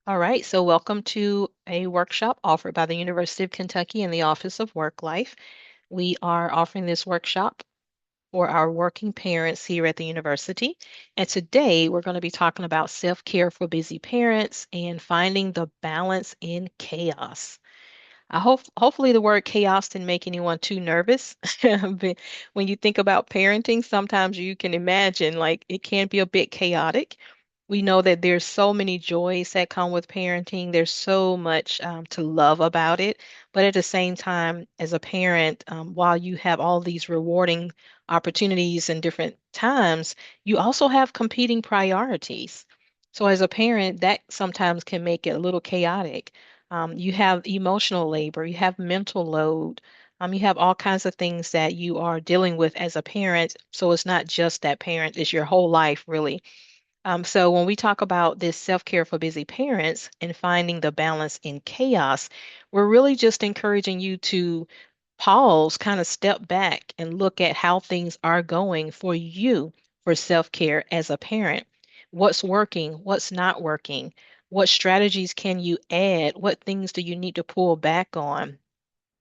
All right, so welcome to a workshop offered by the University of Kentucky and the Office of Work Life. We are offering this workshop for our working parents here at the university. And today we're going to be talking about self-care for busy parents and finding the balance in chaos. Hopefully the word chaos didn't make anyone too nervous. But when you think about parenting, sometimes you can imagine like it can be a bit chaotic. We know that there's so many joys that come with parenting. There's so much to love about it. But at the same time, as a parent, while you have all these rewarding opportunities and different times, you also have competing priorities. So as a parent, that sometimes can make it a little chaotic. You have emotional labor, you have mental load, you have all kinds of things that you are dealing with as a parent. So it's not just that parent, it's your whole life, really. So when we talk about this self-care for busy parents and finding the balance in chaos, we're really just encouraging you to pause, kind of step back and look at how things are going for you for self-care as a parent. What's working? What's not working? What strategies can you add? What things do you need to pull back on?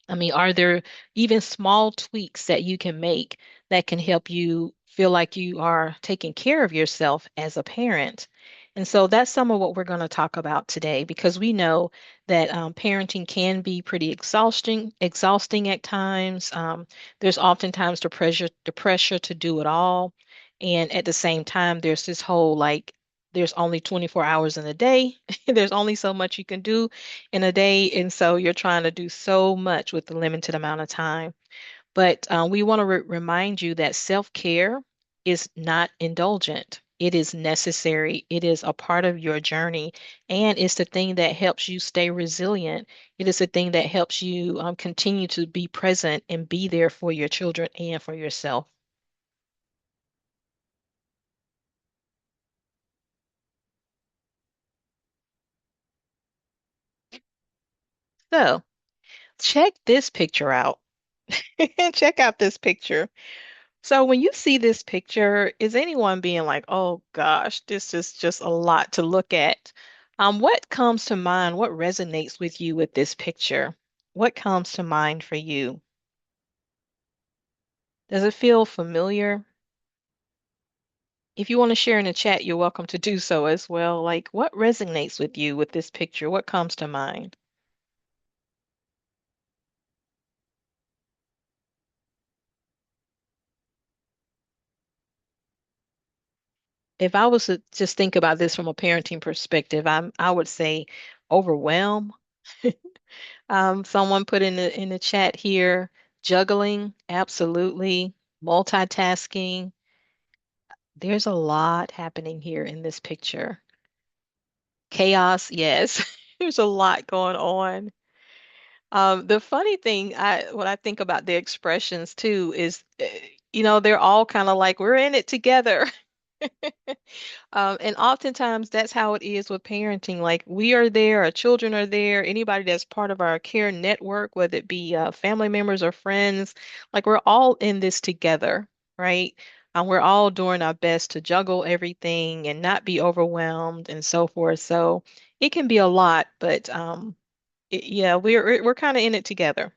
I mean, are there even small tweaks that you can make that can help you feel like you are taking care of yourself as a parent? And so that's some of what we're going to talk about today because we know that parenting can be pretty exhausting at times. There's oftentimes the pressure to do it all. And at the same time, there's this whole like, there's only 24 hours in a day. There's only so much you can do in a day. And so you're trying to do so much with the limited amount of time. But we want to remind you that self-care is not indulgent. It is necessary. It is a part of your journey. And it's the thing that helps you stay resilient. It is the thing that helps you continue to be present and be there for your children and for yourself. So check this picture out. Check out this picture. So when you see this picture, is anyone being like, "Oh gosh, this is just a lot to look at?" What comes to mind? What resonates with you with this picture? What comes to mind for you? Does it feel familiar? If you want to share in the chat, you're welcome to do so as well. Like, what resonates with you with this picture? What comes to mind? If I was to just think about this from a parenting perspective, I would say overwhelm. Someone put in the chat here, juggling, absolutely, multitasking. There's a lot happening here in this picture. Chaos, yes. There's a lot going on. The funny thing, when I think about the expressions too, is they're all kind of like we're in it together. And oftentimes that's how it is with parenting. Like we are there, our children are there, anybody that's part of our care network, whether it be family members or friends, like we're all in this together, right? We're all doing our best to juggle everything and not be overwhelmed and so forth. So it can be a lot, but yeah, we're kind of in it together.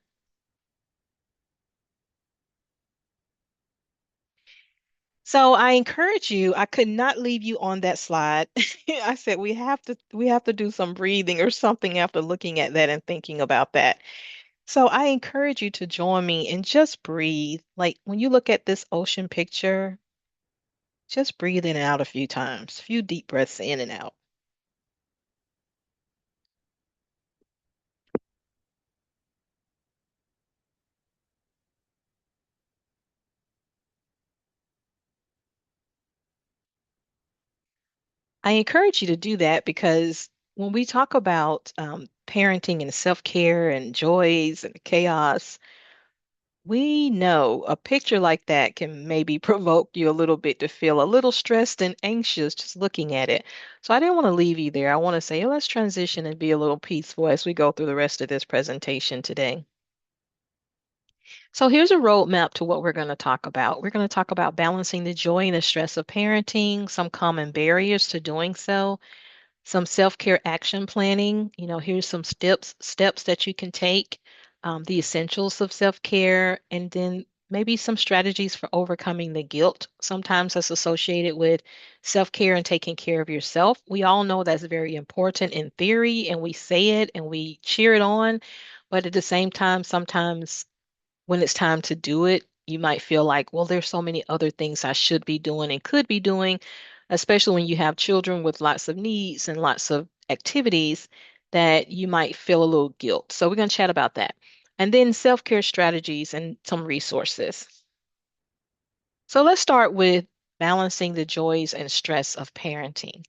So I encourage you, I could not leave you on that slide. I said we have to do some breathing or something after looking at that and thinking about that. So I encourage you to join me and just breathe. Like when you look at this ocean picture, just breathe in and out a few times, a few deep breaths in and out. I encourage you to do that because when we talk about parenting and self-care and joys and chaos, we know a picture like that can maybe provoke you a little bit to feel a little stressed and anxious just looking at it. So I didn't want to leave you there. I want to say, let's transition and be a little peaceful as we go through the rest of this presentation today. So here's a roadmap to what we're going to talk about. We're going to talk about balancing the joy and the stress of parenting, some common barriers to doing so, Some self-care action planning. Here's some steps that you can take, the essentials of self-care, and then maybe some strategies for overcoming the guilt sometimes that's associated with self-care and taking care of yourself. We all know that's very important in theory, and we say it and we cheer it on, but at the same time, sometimes when it's time to do it, you might feel like, well, there's so many other things I should be doing and could be doing, especially when you have children with lots of needs and lots of activities that you might feel a little guilt. So we're going to chat about that. And then self-care strategies and some resources. So let's start with balancing the joys and stress of parenting.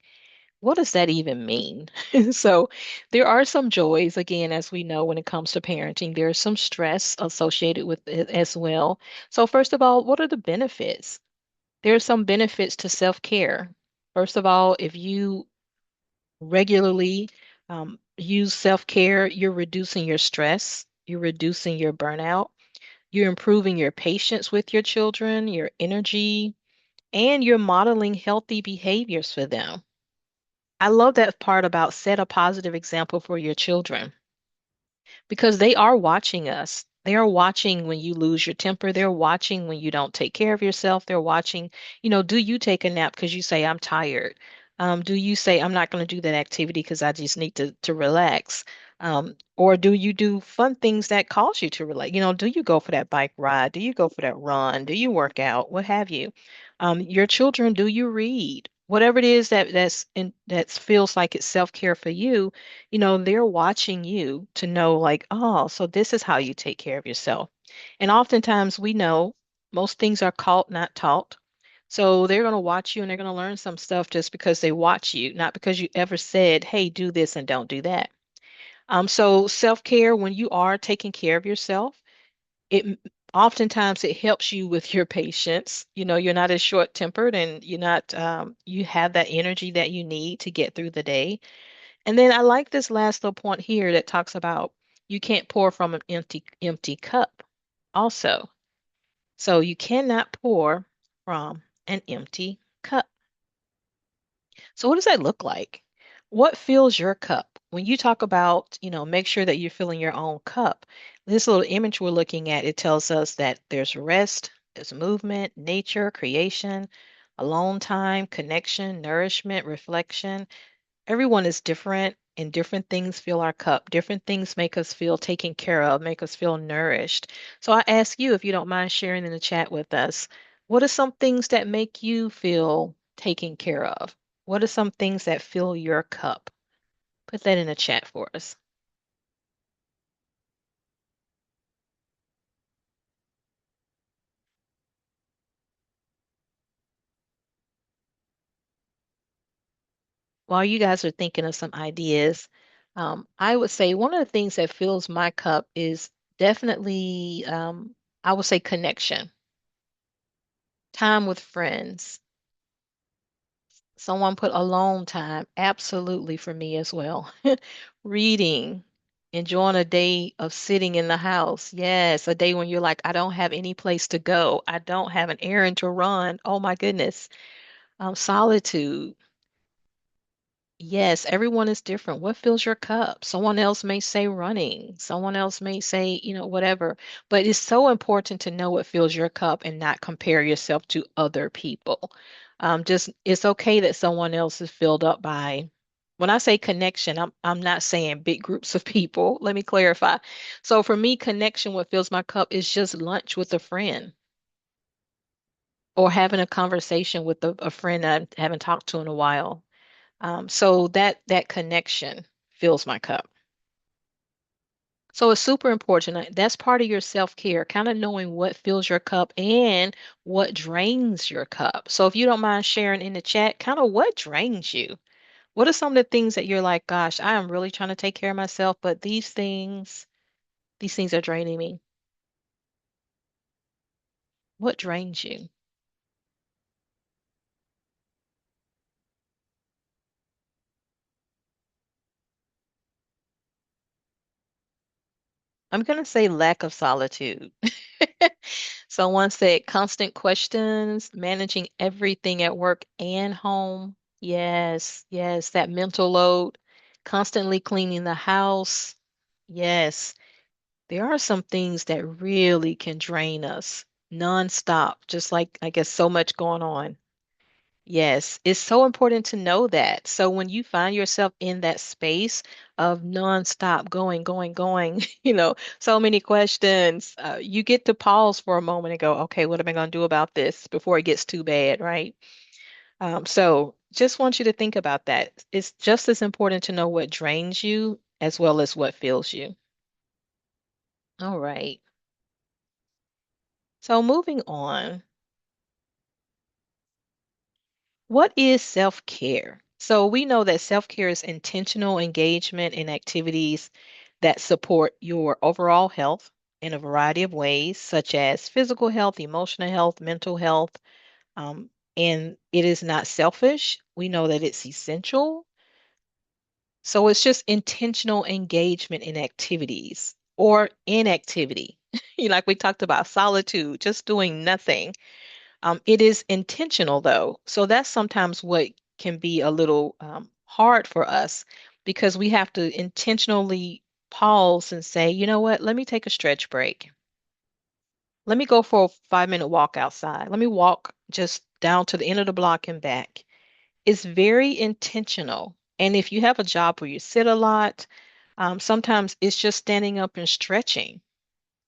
What does that even mean? So, there are some joys, again, as we know, when it comes to parenting, there's some stress associated with it as well. So, first of all, what are the benefits? There are some benefits to self-care. First of all, if you regularly use self-care, you're reducing your stress, you're reducing your burnout, you're improving your patience with your children, your energy, and you're modeling healthy behaviors for them. I love that part about set a positive example for your children because they are watching us. They are watching when you lose your temper. They're watching when you don't take care of yourself. They're watching, do you take a nap because you say, I'm tired? Do you say, I'm not going to do that activity because I just need to relax? Or do you do fun things that cause you to relax? Do you go for that bike ride? Do you go for that run? Do you work out? What have you? Your children, do you read? Whatever it is that feels like it's self-care for you, they're watching you to know, like, oh, so this is how you take care of yourself. And oftentimes we know most things are caught, not taught. So they're going to watch you and they're going to learn some stuff just because they watch you, not because you ever said, hey, do this and don't do that. So self-care, when you are taking care of yourself, it oftentimes it helps you with your patience. You're not as short-tempered and you have that energy that you need to get through the day. And then I like this last little point here that talks about you can't pour from an empty cup also. So you cannot pour from an empty cup. So what does that look like? What fills your cup? When you talk about, make sure that you're filling your own cup. This little image we're looking at, it tells us that there's rest, there's movement, nature, creation, alone time, connection, nourishment, reflection. Everyone is different, and different things fill our cup. Different things make us feel taken care of, make us feel nourished. So I ask you, if you don't mind sharing in the chat with us, what are some things that make you feel taken care of? What are some things that fill your cup? Put that in the chat for us. While you guys are thinking of some ideas, I would say one of the things that fills my cup is definitely, I would say, connection, time with friends. Someone put alone time, absolutely for me as well. Reading, enjoying a day of sitting in the house. Yes, a day when you're like, I don't have any place to go. I don't have an errand to run. Oh my goodness. Solitude. Yes, everyone is different. What fills your cup? Someone else may say running. Someone else may say, whatever. But it's so important to know what fills your cup and not compare yourself to other people. Just it's okay that someone else is filled up by, when I say connection, I'm not saying big groups of people. Let me clarify. So for me, connection, what fills my cup is just lunch with a friend or having a conversation with a friend that I haven't talked to in a while. So that connection fills my cup. So it's super important. That's part of your self-care, kind of knowing what fills your cup and what drains your cup. So if you don't mind sharing in the chat, kind of what drains you. What are some of the things that you're like, gosh, I am really trying to take care of myself, but these things are draining me. What drains you? I'm going to say lack of solitude. Someone said constant questions, managing everything at work and home. Yes, yes, that mental load, constantly cleaning the house. Yes, there are some things that really can drain us nonstop, just like I guess so much going on. Yes, it's so important to know that. So when you find yourself in that space of nonstop going, going, going, so many questions, you get to pause for a moment and go, okay, what am I going to do about this before it gets too bad, right? So just want you to think about that. It's just as important to know what drains you as well as what fills you. All right. So moving on, what is self-care? So we know that self-care is intentional engagement in activities that support your overall health in a variety of ways, such as physical health, emotional health, mental health. Um, and it is not selfish. We know that it's essential. So it's just intentional engagement in activities or inactivity. Like we talked about solitude, just doing nothing. It is intentional though. So that's sometimes what can be a little hard for us because we have to intentionally pause and say, you know what, let me take a stretch break. Let me go for a 5 minute walk outside. Let me walk just down to the end of the block and back. It's very intentional. And if you have a job where you sit a lot, sometimes it's just standing up and stretching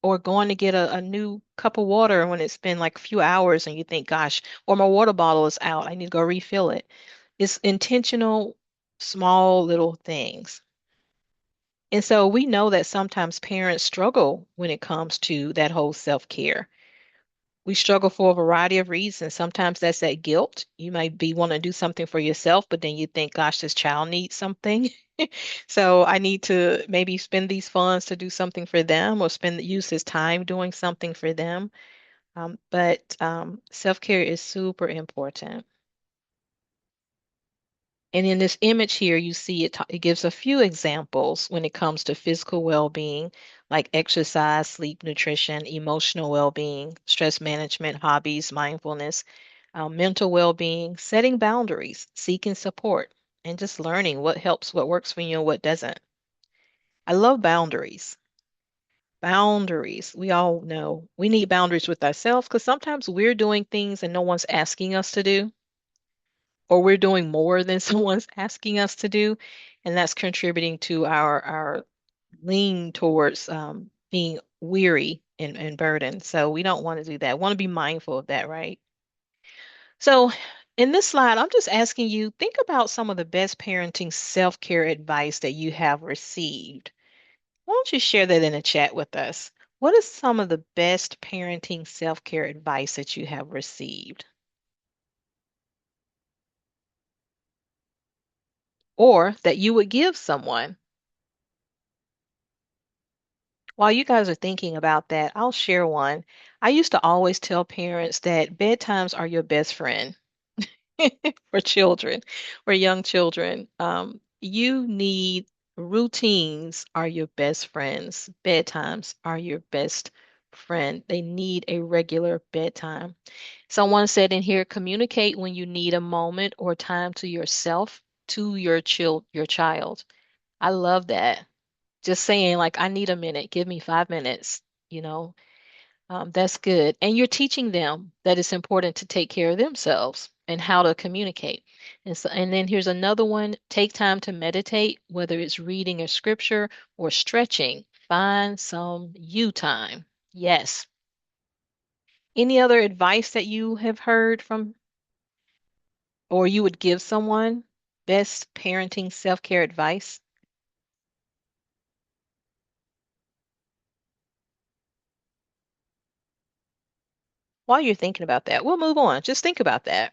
or going to get a new cup of water when it's been like a few hours and you think, gosh, or my water bottle is out. I need to go refill it. It's intentional, small little things. And so we know that sometimes parents struggle when it comes to that whole self-care. We struggle for a variety of reasons. Sometimes that's that guilt. You might be want to do something for yourself, but then you think, gosh, this child needs something. So I need to maybe spend these funds to do something for them or use this time doing something for them. But self-care is super important. And in this image here, you see it gives a few examples when it comes to physical well-being, like exercise, sleep, nutrition, emotional well-being, stress management, hobbies, mindfulness, mental well-being, setting boundaries, seeking support, and just learning what helps, what works for you, and what doesn't. I love boundaries. Boundaries. We all know we need boundaries with ourselves because sometimes we're doing things and no one's asking us to do, or we're doing more than someone's asking us to do, and that's contributing to our lean towards being weary and burdened. So we don't want to do that. Want to be mindful of that, right? So in this slide, I'm just asking you, think about some of the best parenting self-care advice that you have received. Why don't you share that in the chat with us? What is some of the best parenting self-care advice that you have received or that you would give someone? While you guys are thinking about that, I'll share one. I used to always tell parents that bedtimes are your best friend for children, for young children. You need routines are your best friends. Bedtimes are your best friend. They need a regular bedtime. Someone said in here, communicate when you need a moment or time to yourself, to your child. I love that. Just saying, like, I need a minute, give me 5 minutes, you know, that's good. And you're teaching them that it's important to take care of themselves and how to communicate. And then here's another one, take time to meditate, whether it's reading a scripture or stretching. Find some you time. Yes. Any other advice that you have heard from or you would give someone? Best parenting self-care advice? While you're thinking about that, we'll move on. Just think about that.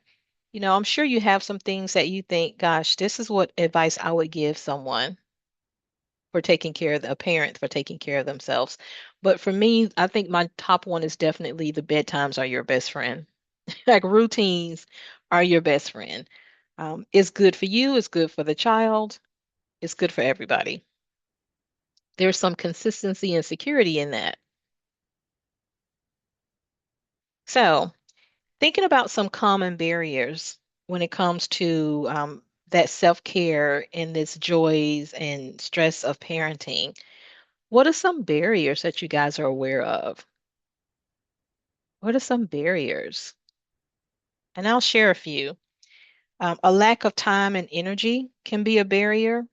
I'm sure you have some things that you think, gosh, this is what advice I would give someone for taking care of a parent for taking care of themselves. But for me, I think my top one is definitely the bedtimes are your best friend. Like routines are your best friend. It's good for you, it's good for the child, it's good for everybody. There's some consistency and security in that. So, thinking about some common barriers. when it comes to that self-care and this joys and stress of parenting. What are some barriers that you guys are aware of? What are some barriers? And I'll share a few. A lack of time and energy can be a barrier.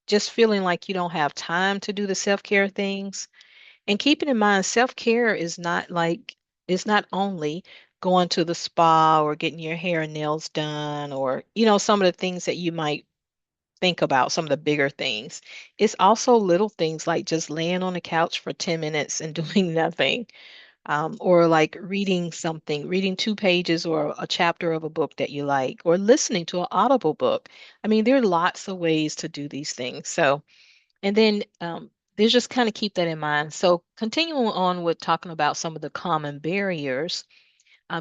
Just feeling like you don't have time to do the self-care things. And keeping in mind, self-care is not like, it's not only going to the spa or getting your hair and nails done or, some of the things that you might think about, some of the bigger things. It's also little things like just laying on the couch for 10 minutes and doing nothing, or like reading something, reading 2 pages or a chapter of a book that you like, or listening to an audible book. I mean, there are lots of ways to do these things. So, and then there's just kind of keep that in mind. So, continuing on with talking about some of the common barriers,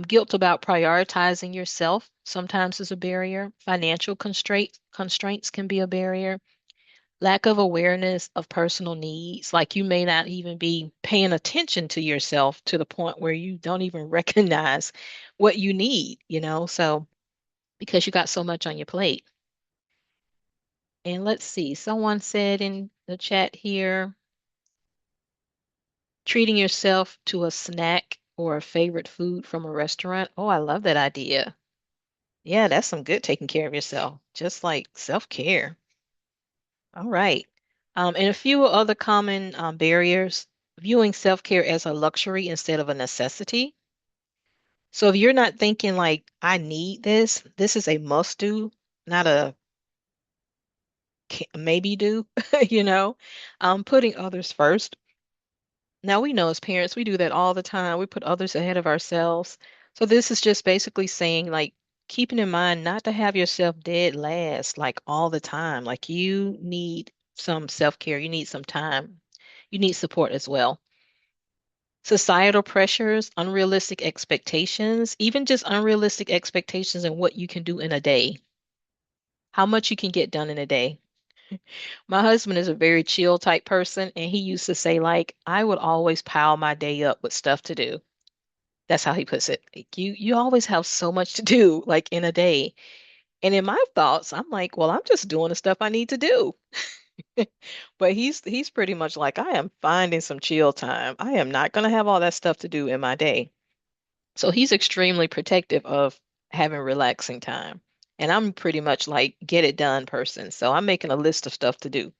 guilt about prioritizing yourself sometimes is a barrier. Financial constraints can be a barrier. Lack of awareness of personal needs, like you may not even be paying attention to yourself to the point where you don't even recognize what you need, so because you got so much on your plate. And let's see, someone said in the chat here, treating yourself to a snack or a favorite food from a restaurant. Oh, I love that idea. Yeah, that's some good taking care of yourself, just like self-care. All right. And a few other common barriers, viewing self-care as a luxury instead of a necessity. So if you're not thinking like, I need this is a must do, not a maybe do, you know, putting others first. Now we know as parents, we do that all the time. We put others ahead of ourselves. So this is just basically saying like keeping in mind not to have yourself dead last like all the time. Like you need some self-care, you need some time, you need support as well. Societal pressures, unrealistic expectations, even just unrealistic expectations in what you can do in a day, how much you can get done in a day. My husband is a very chill type person, and he used to say, like, I would always pile my day up with stuff to do. That's how he puts it. Like, you always have so much to do, like in a day. And in my thoughts, I'm like, well, I'm just doing the stuff I need to do. But he's pretty much like, I am finding some chill time. I am not gonna have all that stuff to do in my day. So he's extremely protective of having relaxing time. And I'm pretty much like get it done person. So I'm making a list of stuff to do.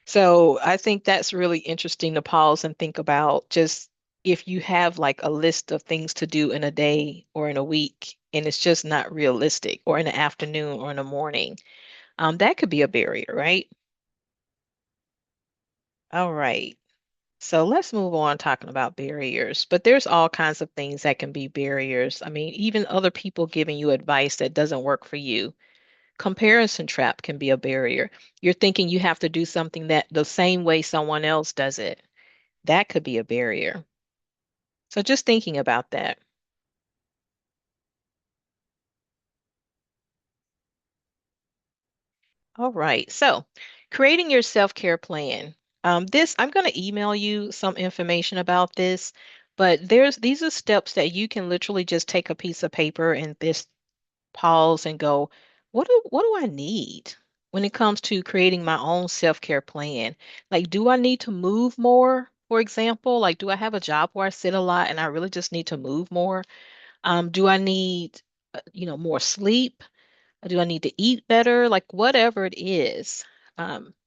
So I think that's really interesting to pause and think about just if you have like a list of things to do in a day or in a week and it's just not realistic or in the afternoon or in the morning, that could be a barrier, right? All right. So let's move on talking about barriers. But there's all kinds of things that can be barriers. I mean, even other people giving you advice that doesn't work for you. Comparison trap can be a barrier. You're thinking you have to do something that the same way someone else does it. That could be a barrier. So just thinking about that. All right. So creating your self-care plan. This, I'm going to email you some information about this, but these are steps that you can literally just take a piece of paper and this pause and go, what do I need when it comes to creating my own self-care plan? Like, do I need to move more, for example? Like, do I have a job where I sit a lot and I really just need to move more? Do I need, more sleep? Do I need to eat better? Like, whatever it is,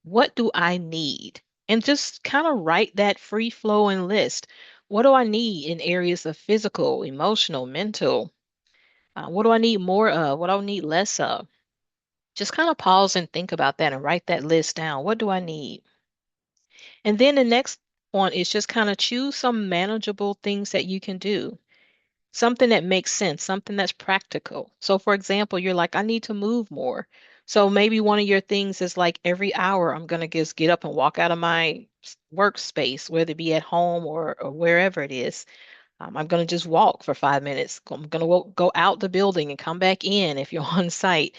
what do I need? And just kind of write that free flowing list. What do I need in areas of physical, emotional, mental? What do I need more of? What do I need less of? Just kind of pause and think about that and write that list down. What do I need? And then the next one is just kind of choose some manageable things that you can do. Something that makes sense, something that's practical. So, for example, you're like, I need to move more. So maybe one of your things is like every hour I'm going to just get up and walk out of my workspace, whether it be at home or wherever it is. I'm going to just walk for 5 minutes. I'm going to go out the building and come back in if you're on site.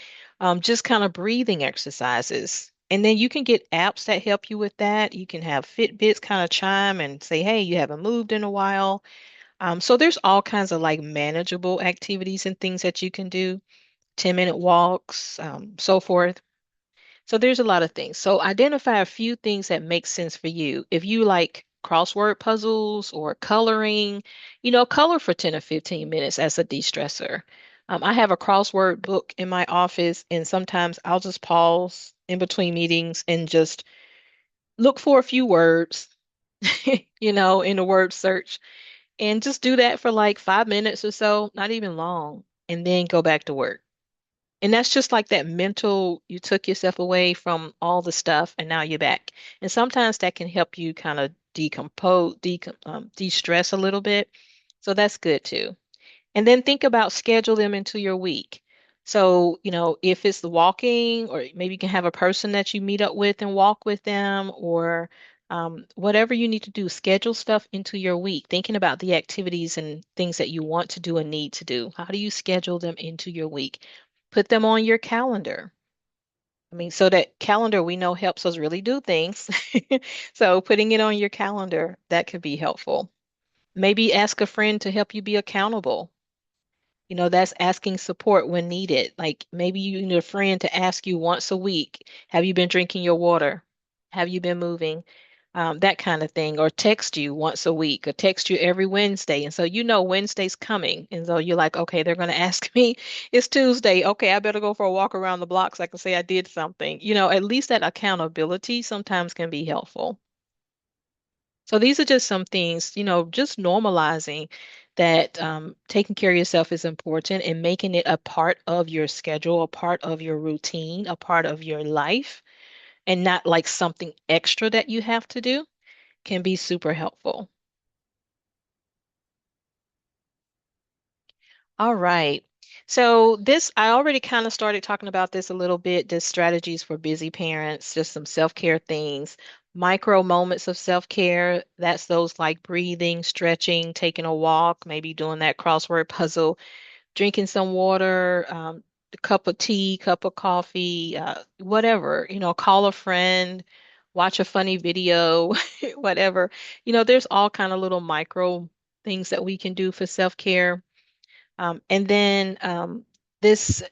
Just kind of breathing exercises. And then you can get apps that help you with that. You can have Fitbits kind of chime and say, hey, you haven't moved in a while. So there's all kinds of like manageable activities and things that you can do. 10-minute walks, so forth. So there's a lot of things. So identify a few things that make sense for you. If you like crossword puzzles or coloring, color for 10 or 15 minutes as a de-stressor. I have a crossword book in my office, and sometimes I'll just pause in between meetings and just look for a few words, in the word search, and just do that for like 5 minutes or so, not even long, and then go back to work. And that's just like that mental, you took yourself away from all the stuff and now you're back. And sometimes that can help you kind of de-stress a little bit. So that's good too. And then think about schedule them into your week. So, if it's the walking, or maybe you can have a person that you meet up with and walk with them, or whatever you need to do, schedule stuff into your week, thinking about the activities and things that you want to do and need to do. How do you schedule them into your week? Put them on your calendar. I mean, so that calendar we know helps us really do things. So putting it on your calendar, that could be helpful. Maybe ask a friend to help you be accountable. That's asking support when needed. Like maybe you need a friend to ask you once a week, have you been drinking your water? Have you been moving? That kind of thing. Or text you once a week, or text you every Wednesday. And so Wednesday's coming. And so you're like, okay, they're going to ask me, it's Tuesday. Okay, I better go for a walk around the block so I can say I did something. At least that accountability sometimes can be helpful. So these are just some things, just normalizing that taking care of yourself is important and making it a part of your schedule, a part of your routine, a part of your life, and not like something extra that you have to do can be super helpful. All right. So this, I already kind of started talking about this a little bit, just strategies for busy parents, just some self-care things. Micro moments of self-care, that's those like breathing, stretching, taking a walk, maybe doing that crossword puzzle, drinking some water, a cup of tea, cup of coffee, whatever, call a friend, watch a funny video, whatever. There's all kind of little micro things that we can do for self-care. And then this,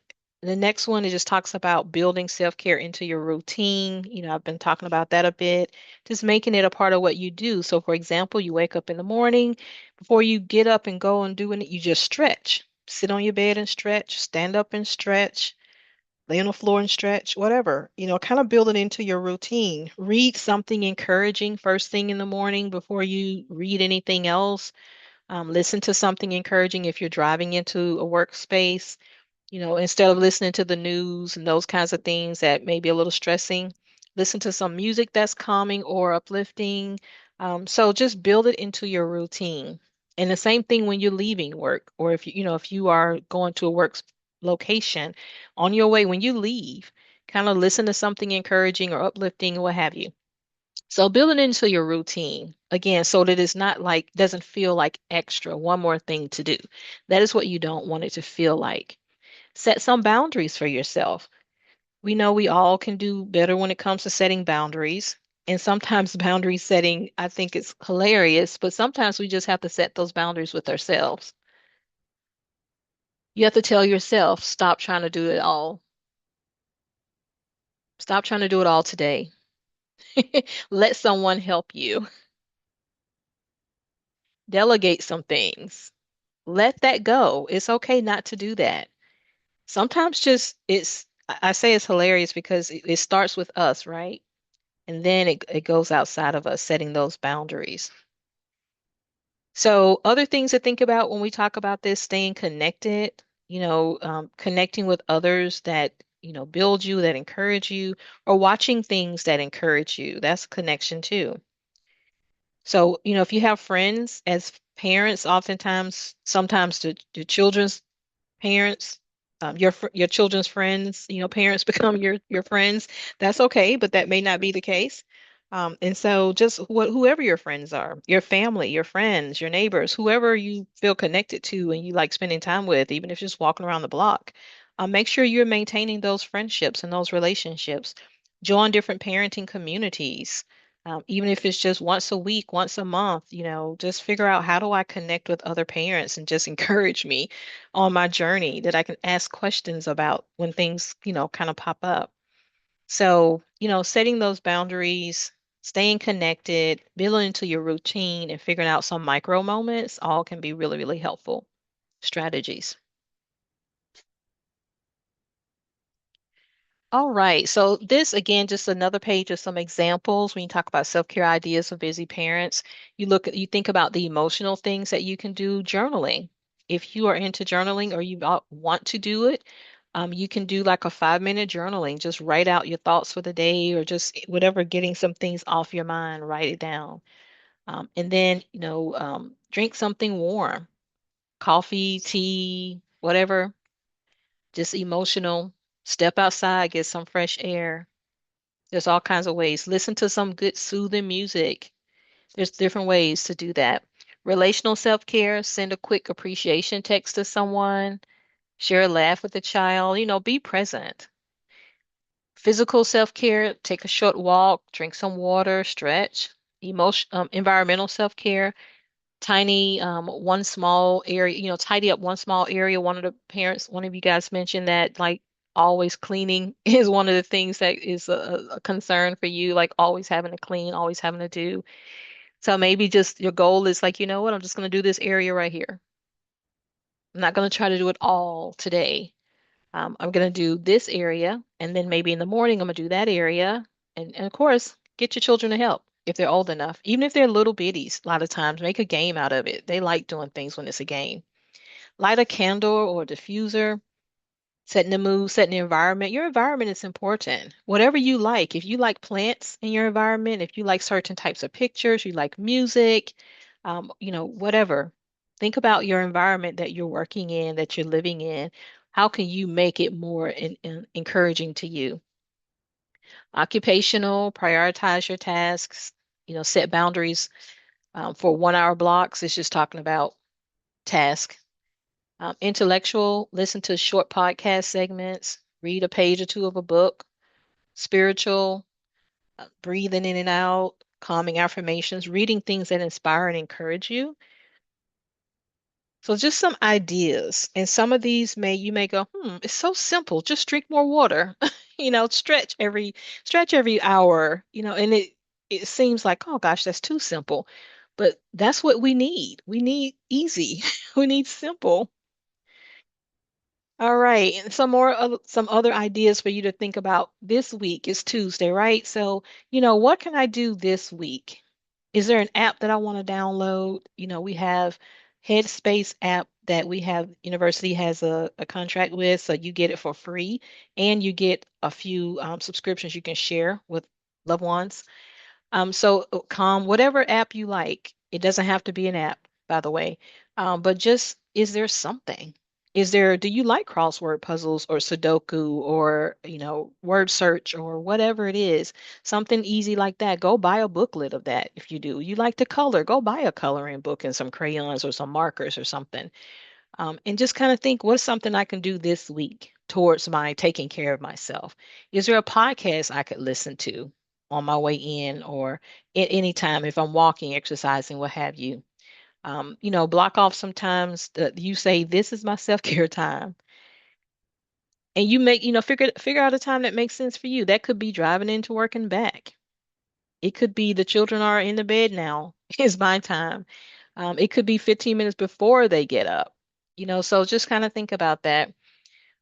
the next one, it just talks about building self-care into your routine. I've been talking about that a bit, just making it a part of what you do. So, for example, you wake up in the morning, before you get up and go and do it, you just stretch. Sit on your bed and stretch, stand up and stretch, lay on the floor and stretch, whatever. Kind of build it into your routine. Read something encouraging first thing in the morning before you read anything else. Listen to something encouraging if you're driving into a workspace, instead of listening to the news and those kinds of things that may be a little stressing. Listen to some music that's calming or uplifting. So just build it into your routine. And the same thing when you're leaving work, or if you are going to a work location, on your way when you leave, kind of listen to something encouraging or uplifting or what have you. So build it into your routine again, so that it's not like, doesn't feel like extra, one more thing to do. That is what you don't want it to feel like. Set some boundaries for yourself. We know we all can do better when it comes to setting boundaries. And sometimes boundary setting, I think it's hilarious, but sometimes we just have to set those boundaries with ourselves. You have to tell yourself, stop trying to do it all. Stop trying to do it all today. Let someone help you. Delegate some things. Let that go. It's okay not to do that. Sometimes just I say it's hilarious because it starts with us, right? And then it goes outside of us, setting those boundaries. So other things to think about when we talk about this, staying connected, connecting with others that, build you, that encourage you, or watching things that encourage you. That's connection too. So, if you have friends as parents, oftentimes, sometimes the children's parents, your children's friends, parents become your friends. That's okay, but that may not be the case. And so just whoever your friends are, your family, your friends, your neighbors, whoever you feel connected to and you like spending time with, even if just walking around the block, make sure you're maintaining those friendships and those relationships. Join different parenting communities. Even if it's just once a week, once a month, just figure out how do I connect with other parents and just encourage me on my journey that I can ask questions about when things, kind of pop up. So, setting those boundaries, staying connected, building into your routine, and figuring out some micro moments all can be really, really helpful strategies. All right. So this again, just another page of some examples when you talk about self-care ideas for busy parents. You think about the emotional things that you can do, journaling. If you are into journaling or you want to do it, you can do like a 5-minute journaling. Just write out your thoughts for the day or just whatever, getting some things off your mind, write it down. And then, drink something warm, coffee, tea, whatever, just emotional. Step outside, get some fresh air. There's all kinds of ways. Listen to some good soothing music. There's different ways to do that. Relational self-care, send a quick appreciation text to someone, share a laugh with a child, be present. Physical self-care, take a short walk, drink some water, stretch. Environmental self-care, tiny one small area, tidy up one small area. One of you guys mentioned that like always cleaning is one of the things that is a concern for you, like always having to clean, always having to do. So maybe just your goal is like, you know what, I'm just going to do this area right here. I'm not going to try to do it all today. I'm going to do this area, and then maybe in the morning I'm going to do that area. And of course, get your children to help if they're old enough. Even if they're little bitties, a lot of times make a game out of it. They like doing things when it's a game. Light a candle or a diffuser, setting the mood, setting the environment. Your environment is important. Whatever you like. If you like plants in your environment, if you like certain types of pictures, you like music, whatever. Think about your environment that you're working in, that you're living in. How can you make it more encouraging to you? Occupational, prioritize your tasks, set boundaries for 1 hour blocks. It's just talking about task. Intellectual, listen to short podcast segments, read a page or two of a book. Spiritual, breathing in and out, calming affirmations, reading things that inspire and encourage you. So just some ideas. And some of these you may go, it's so simple. Just drink more water. Stretch every hour, and it seems like, oh gosh, that's too simple. But that's what we need. We need easy. We need simple. All right, and some other ideas for you to think about this week. Is Tuesday, right? So, what can I do this week? Is there an app that I want to download? We have Headspace app that we have, university has a contract with, so you get it for free, and you get a few subscriptions you can share with loved ones. So Calm, whatever app you like, it doesn't have to be an app, by the way. But just, is there something? Do you like crossword puzzles or Sudoku or, word search or whatever it is? Something easy like that. Go buy a booklet of that if you do. You like to color, go buy a coloring book and some crayons or some markers or something. And just kind of think, what's something I can do this week towards my taking care of myself? Is there a podcast I could listen to on my way in or at any time if I'm walking, exercising, what have you? Block off sometimes that you say, this is my self-care time. And you make, figure out a time that makes sense for you. That could be driving into work and back. It could be the children are in the bed now. It's my time. It could be 15 minutes before they get up. So just kind of think about that.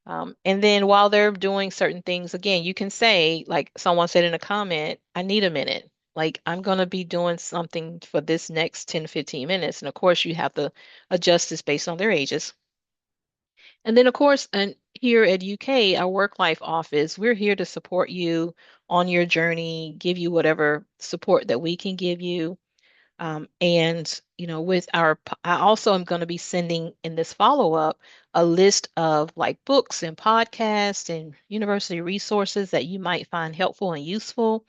And then while they're doing certain things, again, you can say, like someone said in a comment, I need a minute. Like I'm going to be doing something for this next 10, 15 minutes. And of course, you have to adjust this based on their ages. And then, of course, and here at UK, our work life office, we're here to support you on your journey, give you whatever support that we can give you. And, I also am going to be sending in this follow-up a list of like books and podcasts and university resources that you might find helpful and useful,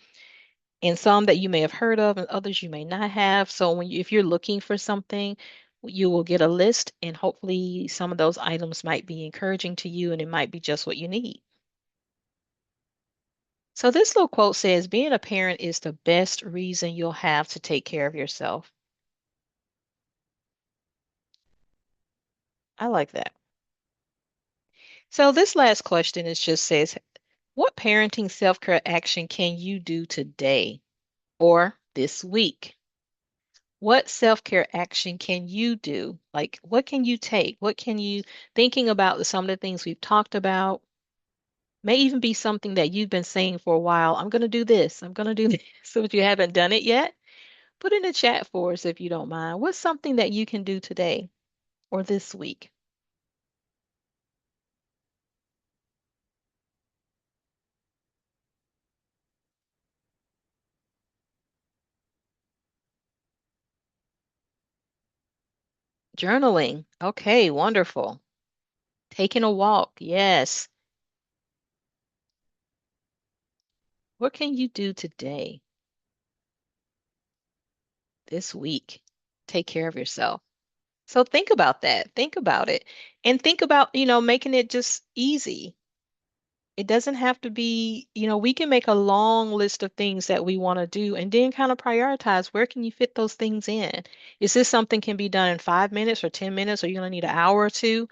and some that you may have heard of and others you may not have. So if you're looking for something, you will get a list, and hopefully some of those items might be encouraging to you and it might be just what you need. So this little quote says, being a parent is the best reason you'll have to take care of yourself. I like that. So this last question is just says, what parenting self-care action can you do today or this week? What self-care action can you do? Like, what can you take? What can you, thinking about some of the things we've talked about, may even be something that you've been saying for a while. I'm going to do this. I'm going to do this. So if you haven't done it yet, put in the chat for us if you don't mind. What's something that you can do today or this week? Journaling. Okay, wonderful. Taking a walk. Yes. What can you do today, this week? Take care of yourself. So think about that. Think about it. And think about, making it just easy. It doesn't have to be, we can make a long list of things that we want to do and then kind of prioritize where can you fit those things in? Is this something can be done in 5 minutes or 10 minutes, or you're going to need an hour or two?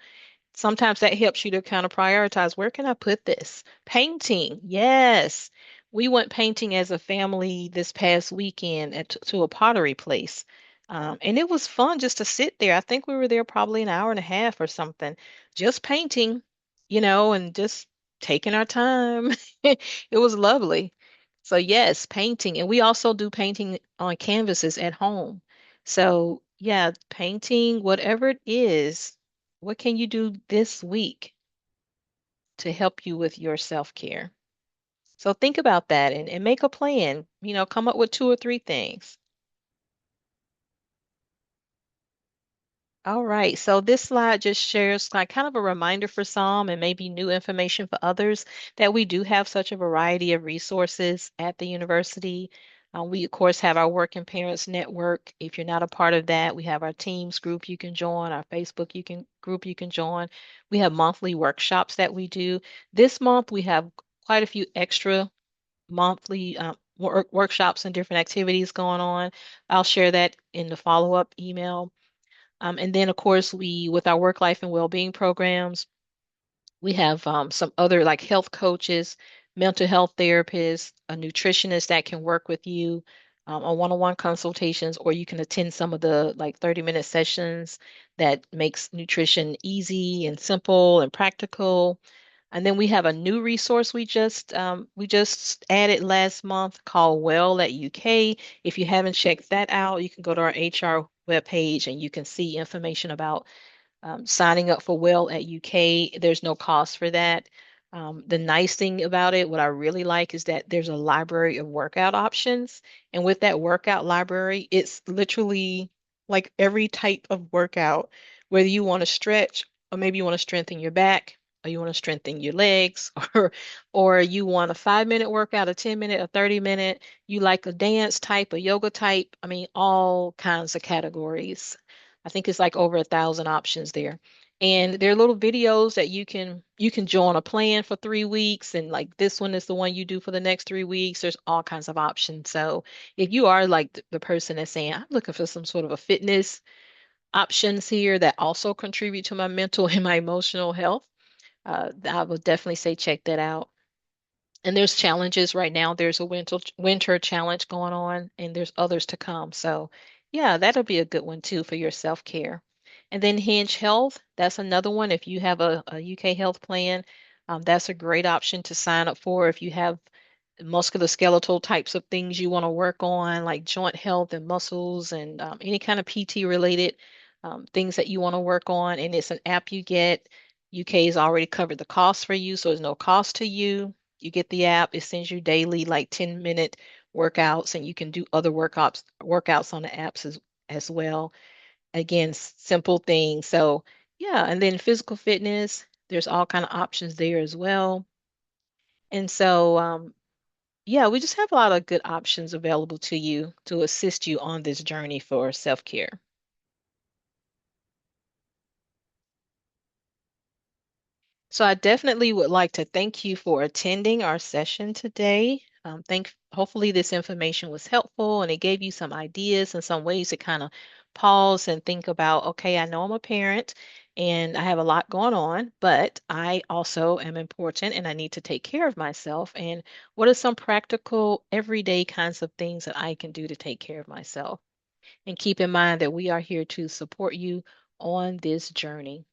Sometimes that helps you to kind of prioritize where can I put this? Painting, yes. We went painting as a family this past weekend to a pottery place. And it was fun just to sit there. I think we were there probably an hour and a half or something, just painting, and just taking our time. It was lovely. So, yes, painting. And we also do painting on canvases at home. So, yeah, painting, whatever it is, what can you do this week to help you with your self-care? So think about that and make a plan. Come up with two or three things. All right, so this slide just shares like kind of a reminder for some and maybe new information for others that we do have such a variety of resources at the university. We, of course, have our Working Parents Network. If you're not a part of that, we have our Teams group you can join, our Facebook group you can join. We have monthly workshops that we do. This month, we have quite a few extra monthly workshops and different activities going on. I'll share that in the follow-up email. And then, of course, with our work life and well-being programs, we have some other like health coaches, mental health therapists, a nutritionist that can work with you on one-on-one consultations, or you can attend some of the like 30-minute sessions that makes nutrition easy and simple and practical. And then we have a new resource we just added last month called Well at UK. If you haven't checked that out, you can go to our HR webpage and you can see information about signing up for Well at UK. There's no cost for that. The nice thing about it, what I really like, is that there's a library of workout options. And with that workout library, it's literally like every type of workout, whether you want to stretch or maybe you want to strengthen your back or you want to strengthen your legs or you want a 5 minute workout, a 10 minute, a 30 minute, you like a dance type, a yoga type. I mean, all kinds of categories. I think it's like over 1,000 options there. And there are little videos that you can join a plan for 3 weeks, and like this one is the one you do for the next 3 weeks. There's all kinds of options. So if you are like the person that's saying, I'm looking for some sort of a fitness options here that also contribute to my mental and my emotional health, I would definitely say check that out. And there's challenges right now. There's a winter challenge going on, and there's others to come. So, yeah, that'll be a good one too for your self-care. And then Hinge Health, that's another one. If you have a UK health plan, that's a great option to sign up for if you have musculoskeletal types of things you want to work on, like joint health and muscles and any kind of PT related things that you want to work on. And it's an app you get. UK has already covered the cost for you, so there's no cost to you. You get the app, it sends you daily like 10-minute workouts, and you can do other workouts on the apps as well. Again, simple things. So yeah, and then physical fitness, there's all kind of options there as well. And so yeah, we just have a lot of good options available to you to assist you on this journey for self-care. So I definitely would like to thank you for attending our session today. Hopefully this information was helpful and it gave you some ideas and some ways to kind of pause and think about, okay, I know I'm a parent and I have a lot going on, but I also am important and I need to take care of myself. And what are some practical, everyday kinds of things that I can do to take care of myself? And keep in mind that we are here to support you on this journey.